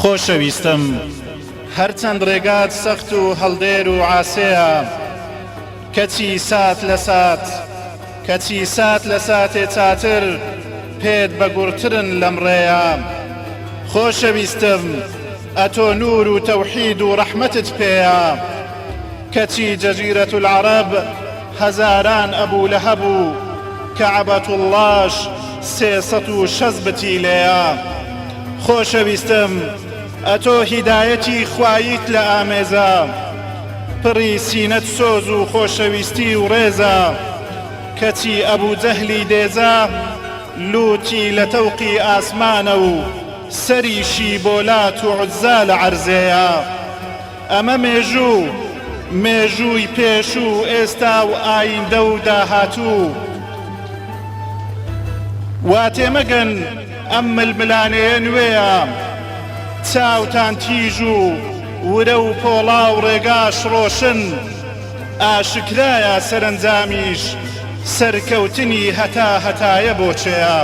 خۆشەویستم هەرچەند ڕێگات سەخت و هەڵدێر و عاسەیە کەچی سات لە ساتێ چاتر پێت بەگوڕترن لەم ڕێیە خۆشەویستم ئەتۆ نور و تەوحید و ڕەحمەتت پێیە کەچی جەزیرەت العەرەب هەزاران ئەبوو لە هەبوو کەعبەت اللهش 360 بتی لێیە خۆشەویستم ئەتۆ هیدایەتی خواییت لە ئامێزە پڕی سینەت سۆز و خۆشەویستی و ڕێزە کەچی ئەبوو جەهلی دێزە لوتی لە تەوقی ئاسمانە و سەریشی بۆلات و عوزا لە عەرزەیە ئەمە مێژووی پێش و ئێستا و ئایندە و داهاتوو وا تێمەگەن ئەم ململانەیە نوێیە چاوتان تیژ و ورە و پۆڵا و ڕێگاش ڕۆشن ئاشکرایە سەرنجامیش سەرکەوتنی هەتایە بۆچەیە